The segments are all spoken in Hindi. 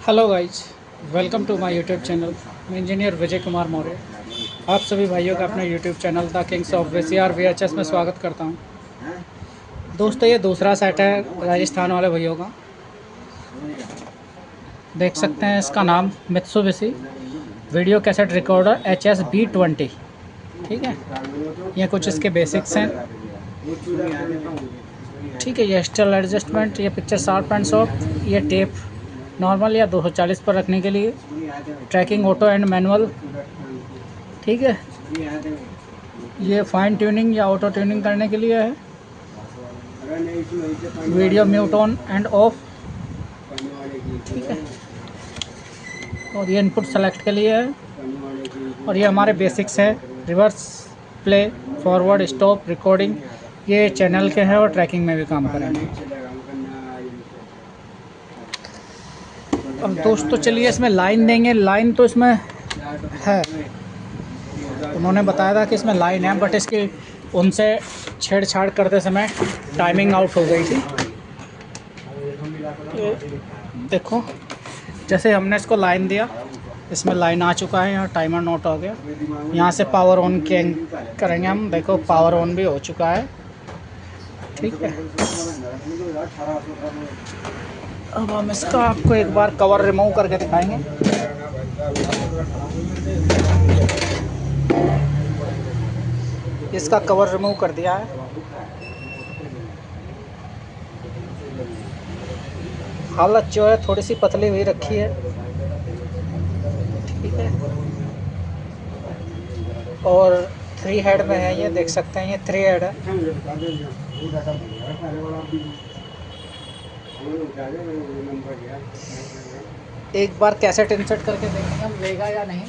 Hello guys, welcome to my YouTube channel. मैं इंजीनियर विजय कुमार मौर्य आप सभी भाइयों का अपने YouTube channel the kings of VCR VHS में स्वागत करता हूं। दोस्तों, ये दूसरा सेट है राजस्थान वाले भाइयों का। देख सकते हैं इसका नाम Mitsubishi video cassette recorder HSB20। ठीक है, ये कुछ इसके बेसिक्स हैं। ठीक है, ये स्टिल एडजस्टमेंट, ये पिक्चर शार्प एंड सॉफ्ट, ये टेप नॉर्मल या 240 पर रखने के लिए, ट्रैकिंग ऑटो एंड मैनुअल। ठीक है, ये फाइन ट्यूनिंग या ऑटो ट्यूनिंग करने के लिए है, video mute on end of. ठीक है, और ये इनपुट सेलेक्ट के लिए है। और ये हमारे बेसिक्स है, reverse, play, forward, stop, recording. ये चैनल के हैं और ट्रैकिंग में भी काम करेंगे। अब दोस्तों चलिए इसमें लाइन देंगे। लाइन तो इसमें है, उन्होंने बताया था कि इसमें लाइन है, बट इसकी उनसे छेड़छाड़ करते समय टाइमिंग आउट हो गई थी। ये देखो, जैसे हमने इसको लाइन दिया, इसमें लाइन आ चुका है, यहाँ टाइमर नोट हो गया। यहाँ से पावर ऑन करेंगे हम। देखो, पावर ऑन भी हो चुका है। ठीक है, अब हम इसका आपको एक बार कवर रिमूव करके दिखाएंगे। इसका कवर रिमूव कर दिया है। हालत जो है थोड़ी सी पतली हुई रखी है। ठीक है, और 3 हेड में है, ये देख सकते हैं, ये 3 हेड है। एक बार कैसेट इंसर्ट करके देखेंगे हम, लेगा या नहीं।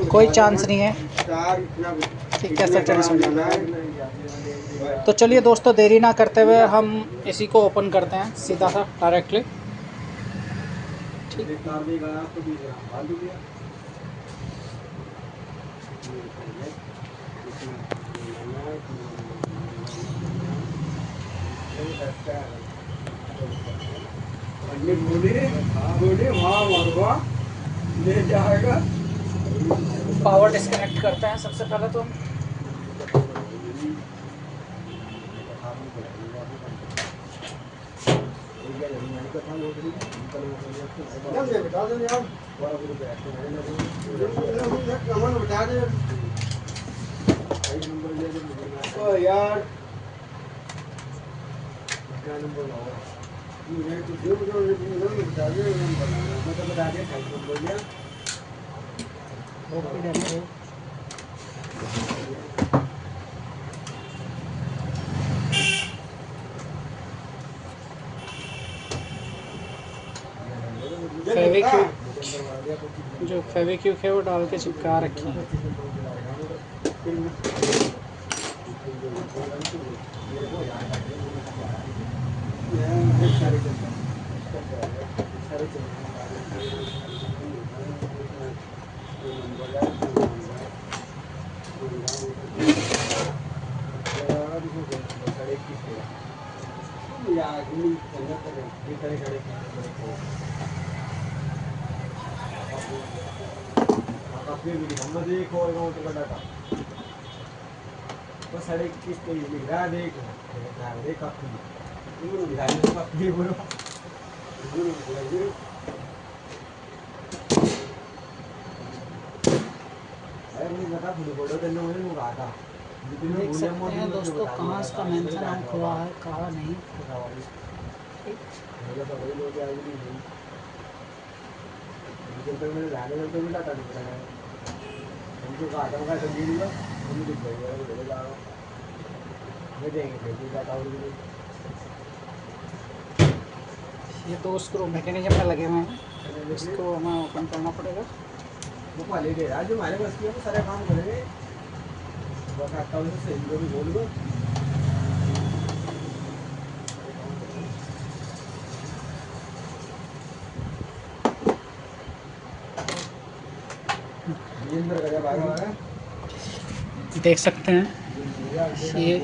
कोई चांस नहीं है कि कैसेट इंसर्ट। तो चलिए दोस्तों, देरी ना करते हुए हम इसी को ओपन करते हैं सीधा सा डायरेक्टली। ठीक, पावर डिस्कनेक्ट करते हैं सबसे पहले तो। यार फेविक्विक, जो फेविक्विक है वो डाल के चिपका रखी है। देख सकते हैं दोस्तों, कहाँ इसका मेंशन आउट हुआ है, कहाँ नहीं। ये 2 स्क्रू मैकेनिज्म में लगे हुए हैं, इसको हमें ओपन करना पड़ेगा। देख सकते हैं ये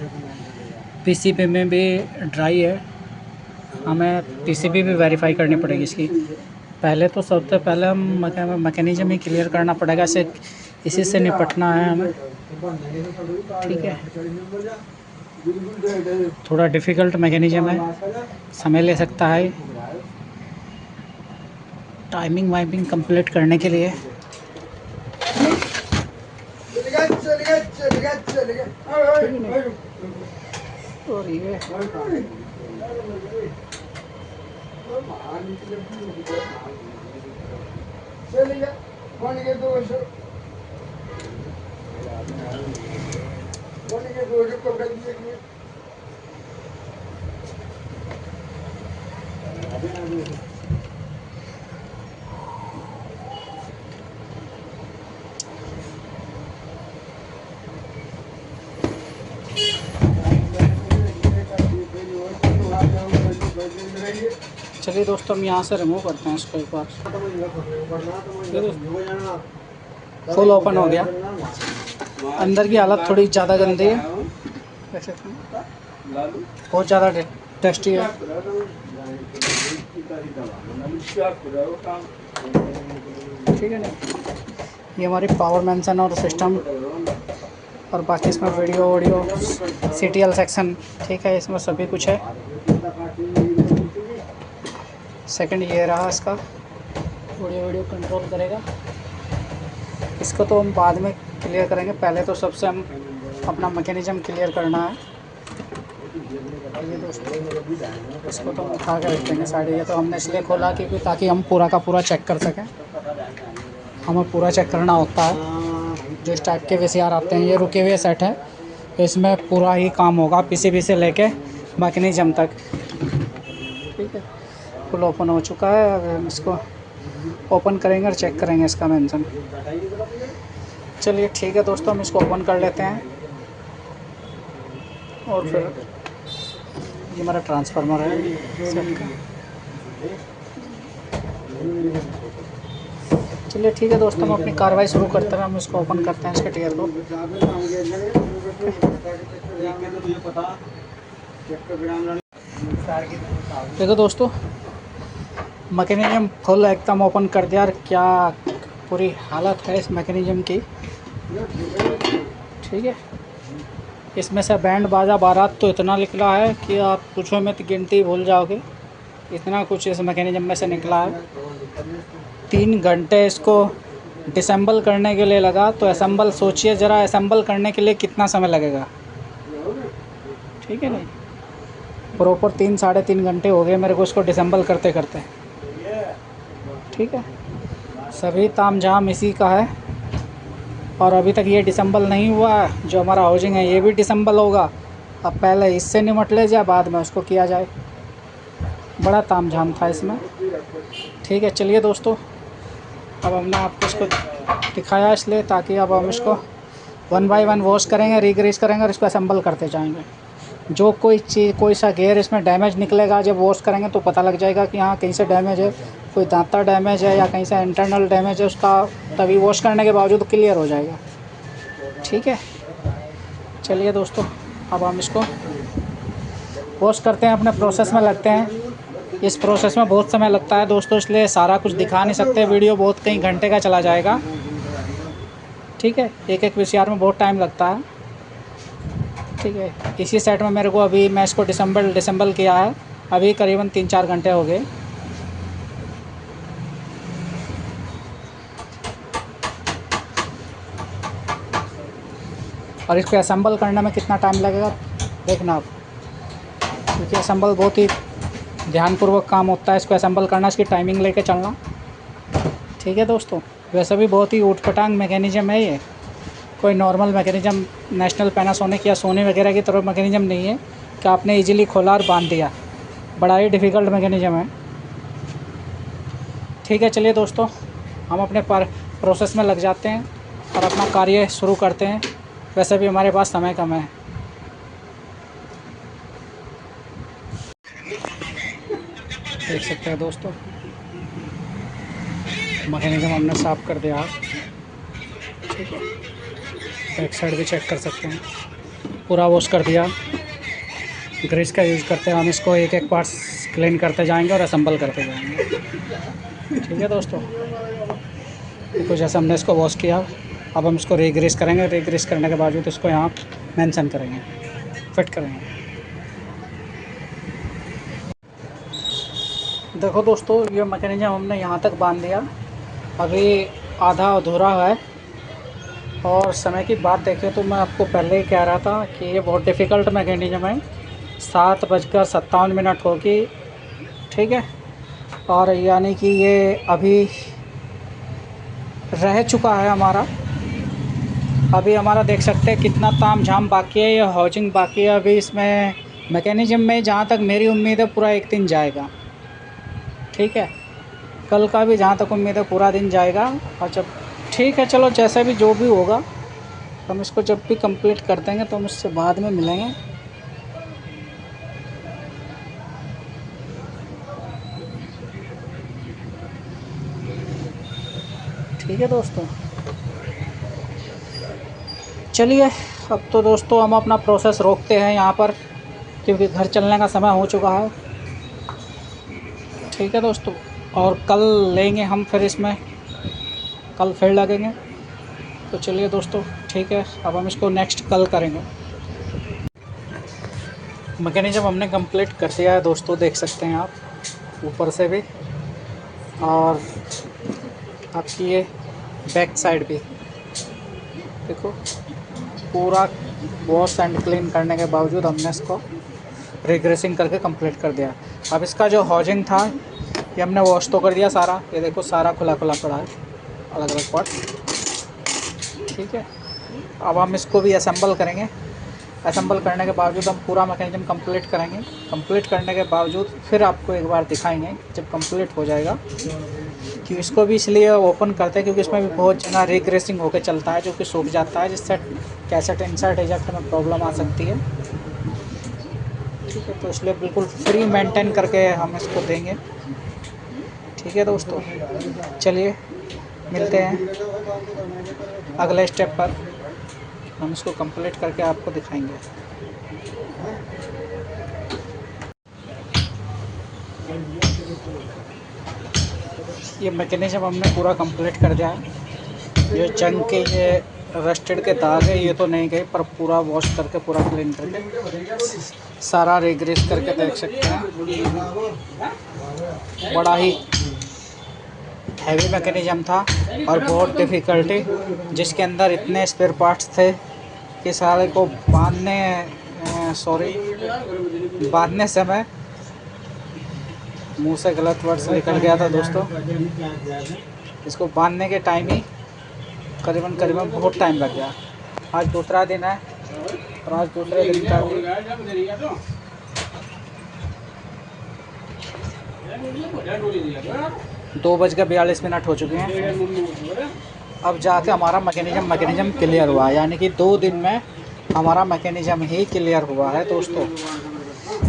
पीसीबी में भी ड्राई है। हमें पीसीबी भी वेरीफाई करनी पड़ेगी इसकी। पहले तो सबसे पहले हम मैकेनिज्म ही क्लियर करना पड़ेगा, इसी से निपटना है हमें। ठीक है, थोड़ा डिफ़िकल्ट मैकेनिज्म है, समय ले सकता है टाइमिंग वाइमिंग कंप्लीट करने के लिए। और ये चलिए दोस्तों, हम यहाँ से रिमूव करते हैं इसको एक बार। फुल ओपन हो गया। अंदर की हालत थोड़ी ज़्यादा गंदी है, बहुत ज़्यादा टेस्टी है। ठीक है ना, ये हमारी पावर मेंशन और सिस्टम, और बाकी इसमें वीडियो ऑडियो CTL सेक्शन। ठीक है, इसमें सभी कुछ है। सेकंड ये रहा इसका, वीडियो कंट्रोल करेगा। इसको तो हम बाद में क्लियर करेंगे, पहले तो सबसे हम अपना मैकेनिज्म क्लियर करना है। ये दोस्तों, इसको तो हम उठा के रख देंगे साइड। ये तो हमने इसलिए खोला क्योंकि ताकि हम पूरा का पूरा चेक कर सकें। हमें पूरा चेक करना होता है। जो इस टाइप के VCR आते हैं, ये रुके हुए सेट है, इसमें पूरा ही काम होगा PCB से लेके मैकेनिज्म तक। ठीक है, फुल ओपन हो चुका है। अब हम इसको ओपन करेंगे और चेक करेंगे इसका मेंशन। चलिए ठीक है दोस्तों, हम इसको ओपन कर लेते हैं। और फिर ये हमारा ट्रांसफार्मर है सेट का। चलिए ठीक है दोस्तों, हम अपनी कार्रवाई शुरू करते हैं। हम इसको ओपन करते हैं, इसके टीयर को। देखो दोस्तों, मैकेनिज्म फुल एकदम ओपन कर दिया। और क्या पूरी हालत है इस मैकेनिज्म की। ठीक है, इसमें से बैंड बाजा बारात तो इतना निकला है कि आप पूछो में तो गिनती भूल जाओगे। इतना कुछ इस मैकेनिज्म में से निकला है। 3 घंटे इसको डिसेंबल करने के लिए लगा, तो असेंबल सोचिए ज़रा, असेंबल करने के लिए कितना समय लगेगा। ठीक है ना, प्रॉपर 3-3.5 घंटे हो गए मेरे को इसको डिसेंबल करते करते। ठीक है, सभी तामझाम इसी का है। और अभी तक ये डिसेंबल नहीं हुआ है। जो हमारा हाउसिंग है ये भी डिसेंबल होगा। अब पहले इससे निपट ले जाए, बाद में उसको किया जाए। बड़ा तामझाम था इसमें। ठीक है, चलिए दोस्तों, अब हमने आपको इसको दिखाया इसलिए ताकि अब हम इसको 1 बाय 1 वॉश करेंगे, रीग्रीस करेंगे और इसको असेंबल करते जाएंगे। जो कोई चीज़, कोई सा गेयर इसमें डैमेज निकलेगा, जब वॉश करेंगे तो पता लग जाएगा कि हाँ कहीं से डैमेज है, कोई दांता डैमेज है या कहीं से इंटरनल डैमेज है, उसका तभी वॉश करने के बावजूद क्लियर हो जाएगा। ठीक है, चलिए दोस्तों, अब हम इसको वॉश करते हैं, अपने प्रोसेस में लगते हैं। इस प्रोसेस में बहुत समय लगता है दोस्तों, इसलिए सारा कुछ दिखा नहीं सकते। वीडियो बहुत कई घंटे का चला जाएगा। ठीक है, एक VCR में बहुत टाइम लगता है। ठीक है, इसी सेट में मेरे को अभी मैं इसको डिसेंबल किया है, अभी करीबन 3-4 घंटे हो गए। और इसको असेंबल करने में कितना टाइम लगेगा देखना आप, क्योंकि असेंबल बहुत ही ध्यानपूर्वक काम होता है। इसको असेंबल करना, इसकी टाइमिंग लेके चलना। ठीक है दोस्तों, वैसे भी बहुत ही ऊटपटांग मैकेनिज्म है ये। कोई नॉर्मल मैकेनिज्म नेशनल पैनासोनिक या सोनी वगैरह की तरह मैकेनिज्म नहीं है कि आपने इजीली खोला और बांध दिया। बड़ा ही डिफ़िकल्ट मैकेनिज्म है। ठीक है, चलिए दोस्तों, हम अपने प्रोसेस में लग जाते हैं और अपना कार्य शुरू करते हैं। वैसे भी हमारे पास समय कम है। देख सकते हैं दोस्तों, मैकेनिज्म हमने साफ़ कर दिया। ठीक है, बैक साइड भी चेक कर सकते हैं। पूरा वॉश कर दिया। ग्रीस का यूज़ करते हैं हम, इसको एक एक पार्ट्स क्लीन करते जाएंगे और असेंबल करते जाएंगे। ठीक है दोस्तों, देखो जैसे हमने इसको वॉश किया, अब हम इसको रीग्रीस करेंगे। रीग्रीस करने के बावजूद इसको यहाँ मेंशन करेंगे, फिट करेंगे। देखो दोस्तों, ये मैकेनिज्म हमने यहाँ तक बांध दिया, अभी आधा अधूरा है। और समय की बात देखें तो मैं आपको पहले ही कह रहा था कि ये बहुत डिफ़िकल्ट मैकेनिज्म है। 7:57 होगी, ठीक है, और यानी कि ये अभी रह चुका है हमारा। अभी हमारा देख सकते हैं कितना ताम झाम बाकी है, ये हाउसिंग बाकी है अभी इसमें मैकेनिज्म में। जहाँ तक मेरी उम्मीद है पूरा एक दिन जाएगा, ठीक है। कल का भी जहाँ तक उम्मीद है पूरा दिन जाएगा। और जब ठीक है, चलो जैसा भी जो भी होगा, हम इसको जब भी कंप्लीट कर देंगे तो हम इससे बाद में मिलेंगे। ठीक है दोस्तों, चलिए अब तो दोस्तों हम अपना प्रोसेस रोकते हैं यहाँ पर, क्योंकि घर चलने का समय हो चुका है। ठीक है दोस्तों, और कल लेंगे हम फिर इसमें, कल फिर लगेंगे। तो चलिए दोस्तों, ठीक है, अब हम इसको नेक्स्ट कल करेंगे। मैकेनिज्म हमने कंप्लीट कर दिया है दोस्तों, देख सकते हैं आप ऊपर से भी, और आपकी ये बैक साइड भी देखो। पूरा वॉश एंड क्लीन करने के बावजूद हमने इसको रिग्रेसिंग करके कंप्लीट कर दिया। अब इसका जो हाउसिंग था ये हमने वॉश तो कर दिया सारा, ये देखो सारा खुला खुला पड़ा है, अलग अलग पार्ट। ठीक है, अब हम इसको भी असेंबल करेंगे। असेंबल करने के बावजूद हम पूरा मैकेनिज्म कंप्लीट करेंगे। कंप्लीट करने के बावजूद फिर आपको एक बार दिखाएंगे जब कंप्लीट हो जाएगा, कि इसको भी इसलिए ओपन करते हैं क्योंकि इसमें भी बहुत जगह रिग्रेसिंग होकर चलता है, जो कि सूख जाता है, जिससे कैसेट इंसर्ट इजेक्ट में प्रॉब्लम आ सकती है। ठीक है, तो इसलिए बिल्कुल फ्री मेंटेन करके हम इसको देंगे। ठीक है दोस्तों, चलिए मिलते हैं अगले स्टेप पर, हम इसको कंप्लीट करके आपको दिखाएंगे। ये मैकेनिज्म हमने पूरा कंप्लीट कर दिया है। ये जंग के ये रस्टेड के दाग है, ये तो नहीं गए, पर पूरा वॉश करके पूरा क्लीन करके सारा रिग्रेस करके देख सकते हैं। बड़ा ही हैवी मैकेनिज्म था और बहुत डिफ़िकल्टी, जिसके अंदर इतने स्पेयर पार्ट्स थे कि सारे को बांधने समय मुंह से गलत वर्ड्स निकल गया था दोस्तों। इसको बांधने के टाइम ही करीबन बहुत टाइम लग गया। आज दूसरा दिन है और आज दूसरे दिन का 2:42 हो चुके हैं। अब जाके हमारा मैकेनिज्म क्लियर हुआ, यानी कि 2 दिन में हमारा मैकेनिज्म ही क्लियर हुआ है दोस्तों।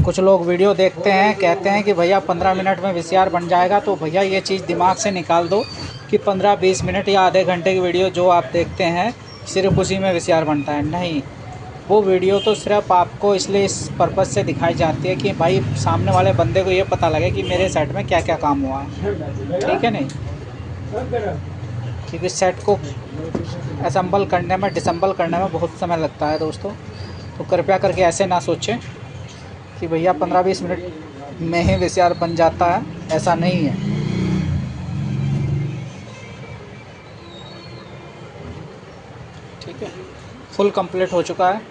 कुछ लोग वीडियो देखते हैं, कहते हैं कि भैया 15 मिनट में वीसीआर बन जाएगा, तो भैया ये चीज़ दिमाग से निकाल दो कि 15-20 मिनट या आधे घंटे की वीडियो जो आप देखते हैं सिर्फ उसी में वीसीआर बनता है। नहीं, वो वीडियो तो सिर्फ आपको इसलिए इस पर्पज़ से दिखाई जाती है कि भाई सामने वाले बंदे को ये पता लगे कि मेरे सेट में क्या क्या काम हुआ है। ठीक है नहीं, क्योंकि सेट को असेंबल करने में, डिसम्बल करने में बहुत समय लगता है दोस्तों। तो कृपया करके ऐसे ना सोचें कि भैया 15-20 मिनट में ही वीसीआर बन जाता है, ऐसा नहीं है। ठीक है, फुल कंप्लीट हो चुका है।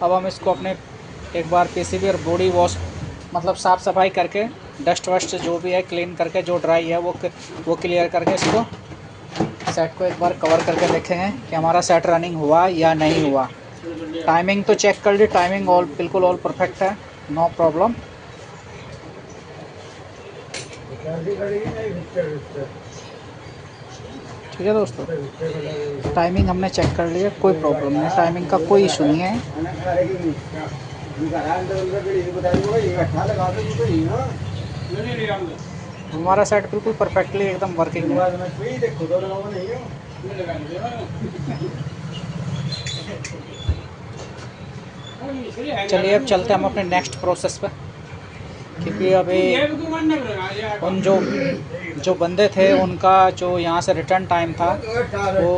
अब हम इसको अपने एक बार पीसीबी और बॉडी वॉश मतलब साफ़ सफाई करके, डस्ट वस्ट जो भी है क्लीन करके, जो ड्राई है वो क्लियर करके इसको सेट को एक बार कवर करके देखेंगे कि हमारा सेट रनिंग हुआ या नहीं हुआ। टाइमिंग तो चेक कर ली, टाइमिंग बिल्कुल ऑल परफेक्ट है, नो प्रॉब्लम। ठीक है दोस्तों, टाइमिंग हमने चेक कर लिया, कोई प्रॉब्लम नहीं, टाइमिंग का कोई इशू नहीं है। हमारा सेट बिल्कुल परफेक्टली एकदम वर्किंग है। चलिए अब चलते हैं हम अपने नेक्स्ट प्रोसेस पे, क्योंकि अभी उन जो बंदे थे उनका जो यहाँ से रिटर्न टाइम था वो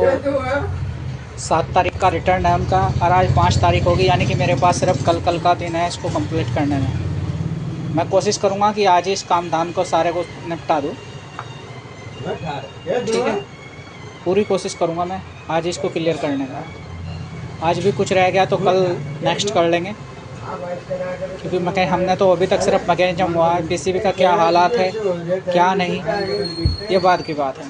7 तारीख का रिटर्न है उनका, और आज 5 तारीख होगी, यानी कि मेरे पास सिर्फ कल का दिन है इसको कंप्लीट करने में। मैं कोशिश करूँगा कि आज ही इस काम धाम को सारे को निपटा दूँ, ठीक है। पूरी कोशिश करूँगा मैं आज इसको क्लियर करने का। आज भी कुछ रह गया तो कल नेक्स्ट कर लेंगे, क्योंकि हमने तो अभी तक सिर्फ मैकेनिज्म हुआ है, पीसीबी का क्या हालात है क्या नहीं, ये बाद की बात है।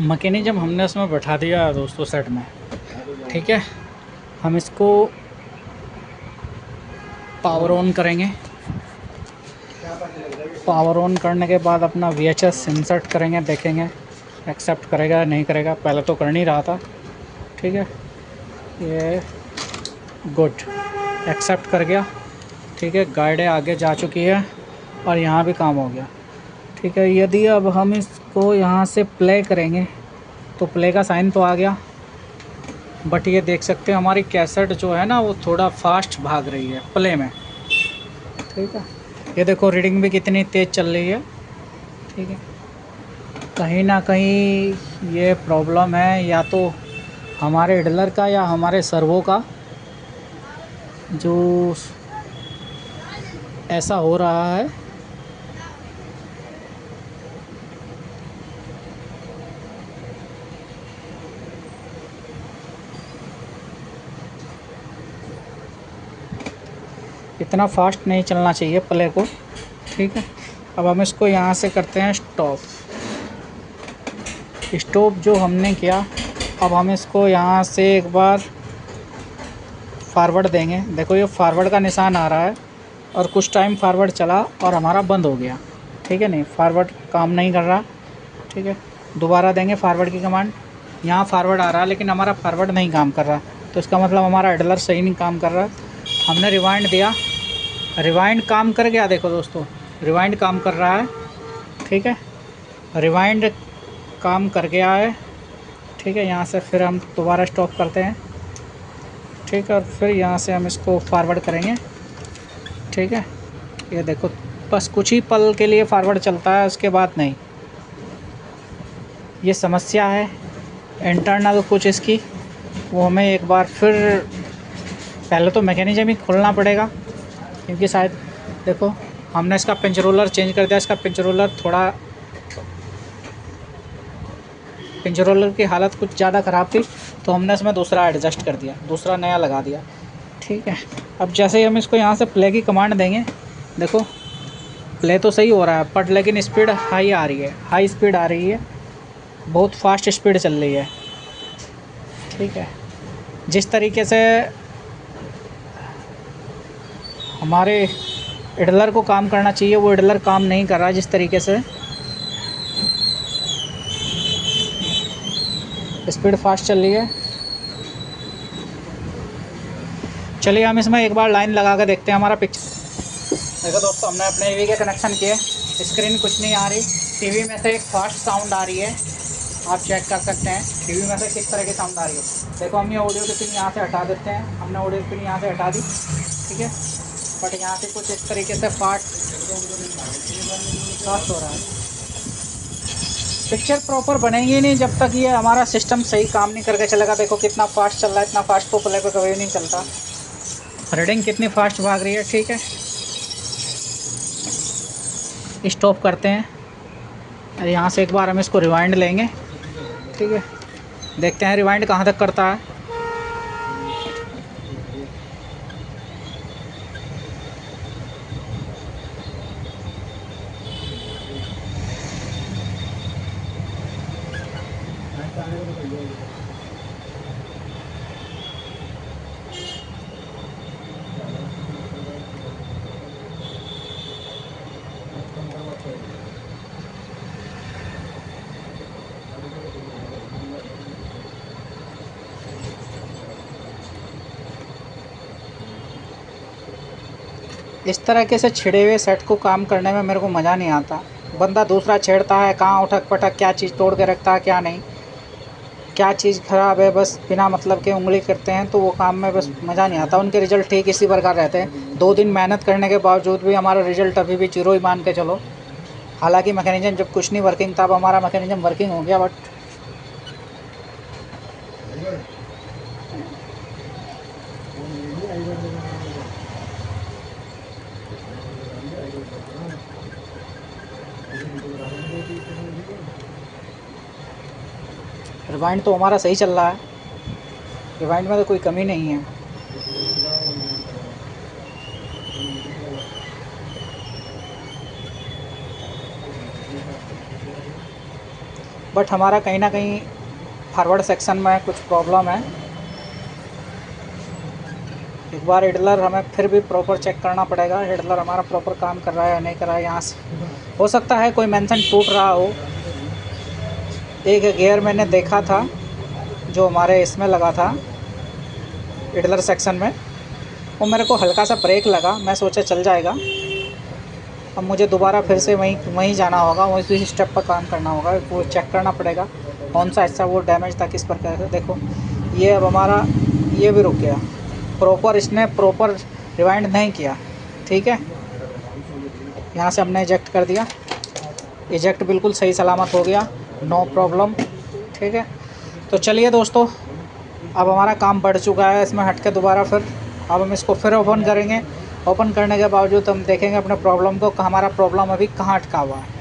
मैकेनिज्म हमने उसमें बैठा दिया दोस्तों सेट में, ठीक है। हम इसको पावर ऑन करेंगे। पावर ऑन करने के बाद अपना VHS इंसर्ट करेंगे, देखेंगे एक्सेप्ट करेगा नहीं करेगा। पहले तो कर नहीं रहा था, ठीक है। ये गुड, एक्सेप्ट कर गया, ठीक है। गाइडें आगे जा चुकी है और यहाँ भी काम हो गया, ठीक है। यदि अब हम इसको यहाँ से प्ले करेंगे तो प्ले का साइन तो आ गया, बट ये देख सकते हैं हमारी कैसेट जो है ना वो थोड़ा फास्ट भाग रही है प्ले में, ठीक है। ये देखो रीडिंग भी कितनी तेज़ चल रही है, ठीक है। कहीं ना कहीं ये प्रॉब्लम है या तो हमारे हिडलर का या हमारे सर्वो का, जो ऐसा हो रहा है। इतना फास्ट नहीं चलना चाहिए प्ले को, ठीक है। अब हम इसको यहाँ से करते हैं स्टॉप। स्टॉप जो हमने किया, अब हम इसको यहाँ से एक बार फॉरवर्ड देंगे। देखो ये फॉरवर्ड का निशान आ रहा है और कुछ टाइम फॉरवर्ड चला और हमारा बंद हो गया, ठीक है। नहीं, फॉरवर्ड काम नहीं कर रहा, ठीक है। दोबारा देंगे फॉरवर्ड की कमांड। यहाँ फॉरवर्ड आ रहा है लेकिन हमारा फॉरवर्ड नहीं काम कर रहा, तो इसका मतलब हमारा हैंडलर सही नहीं काम कर रहा। हमने रिवाइंड दिया, रिवाइंड काम कर गया। देखो दोस्तों रिवाइंड काम कर रहा है, ठीक है। रिवाइंड काम कर गया है, ठीक है। यहाँ से फिर हम दोबारा स्टॉप करते हैं, ठीक है। और फिर यहाँ से हम इसको फॉरवर्ड करेंगे, ठीक है। ये देखो बस कुछ ही पल के लिए फॉरवर्ड चलता है, उसके बाद नहीं। ये समस्या है इंटरनल कुछ इसकी, वो हमें एक बार फिर पहले तो मैकेनिज्म ही खोलना पड़ेगा, क्योंकि शायद देखो हमने इसका पिंच रोलर चेंज कर दिया। इसका पिंच रोलर थोड़ा, पिंच रोलर की हालत कुछ ज़्यादा ख़राब थी, तो हमने इसमें दूसरा एडजस्ट कर दिया, दूसरा नया लगा दिया, ठीक है। अब जैसे ही हम इसको यहाँ से प्ले की कमांड देंगे, देखो प्ले तो सही हो रहा है, बट लेकिन स्पीड हाई आ रही है, हाई स्पीड आ रही है, बहुत फास्ट स्पीड चल रही है, ठीक है। जिस तरीके से हमारे हैंडलर को काम करना चाहिए वो हैंडलर काम नहीं कर रहा जिस तरीके से। स्पीड फास्ट चल रही है। चलिए हम इसमें एक बार लाइन लगा कर देखते हैं हमारा पिक्चर। देखो दोस्तों हमने अपने टीवी के कनेक्शन किए, स्क्रीन कुछ नहीं आ रही, टीवी में से एक फास्ट साउंड आ रही है, आप चेक कर सकते हैं टीवी में से किस तरह की साउंड आ रही है। देखो हम ये ऑडियो की पिन यहाँ से हटा देते हैं, हमने ऑडियो पिन यहाँ से हटा दी, ठीक है। बट यहाँ से कुछ इस तरीके से फास्ट हो रहा है। पिक्चर प्रॉपर बनेगी नहीं जब तक ये हमारा सिस्टम सही काम नहीं करके चलेगा। देखो कितना फास्ट चल रहा है, इतना फास्ट तो प्ले पे कभी नहीं चलता। रीडिंग कितनी फास्ट भाग रही है, ठीक है। स्टॉप करते हैं, यहाँ से एक बार हम इसको रिवाइंड लेंगे, ठीक है। देखते हैं रिवाइंड कहाँ तक करता है। इस तरह के से छिड़े हुए सेट को काम करने में मेरे को मज़ा नहीं आता, बंदा दूसरा छेड़ता है, कहाँ उठक पटक क्या चीज़ तोड़ के रखता है क्या नहीं, क्या चीज़ ख़राब है, बस बिना मतलब के उंगली करते हैं, तो वो काम में बस मज़ा नहीं आता। उनके रिज़ल्ट ठीक इसी प्रकार रहते हैं। 2 दिन मेहनत करने के बावजूद भी हमारा रिज़ल्ट अभी भी जीरो ही मान के चलो। हालांकि मैकेनिज़्म जब कुछ नहीं वर्किंग था, अब हमारा मैकेनिज़्म वर्किंग हो गया, बट रिवाइंड तो हमारा सही चल रहा है, रिवाइंड में तो कोई कमी नहीं है। बट हमारा कहीं ना कहीं फॉरवर्ड सेक्शन में कुछ प्रॉब्लम है। एक बार हिडलर हमें फिर भी प्रॉपर चेक करना पड़ेगा, हिडलर हमारा प्रॉपर काम कर रहा है या नहीं कर रहा है। यहाँ से हो सकता है कोई मेंशन टूट रहा हो। एक गियर मैंने देखा था जो हमारे इसमें लगा था हिडलर सेक्शन में, वो मेरे को हल्का सा ब्रेक लगा, मैं सोचा चल जाएगा। अब मुझे दोबारा फिर से वहीं जाना होगा, उसी स्टेप पर काम करना होगा, वो चेक करना पड़ेगा कौन सा ऐसा वो डैमेज था, किस प्रकार से। देखो ये अब हमारा ये भी रुक गया, प्रॉपर इसने प्रॉपर रिवाइंड नहीं किया। ठीक है, यहाँ से हमने इजेक्ट कर दिया, इजेक्ट बिल्कुल सही सलामत हो गया, नो प्रॉब्लम। ठीक है, तो चलिए दोस्तों, अब हमारा काम बढ़ चुका है, इसमें हट के दोबारा फिर अब हम इसको फिर ओपन करेंगे। ओपन करने के बावजूद हम देखेंगे अपने प्रॉब्लम को, हमारा प्रॉब्लम अभी कहाँ अटका हुआ है।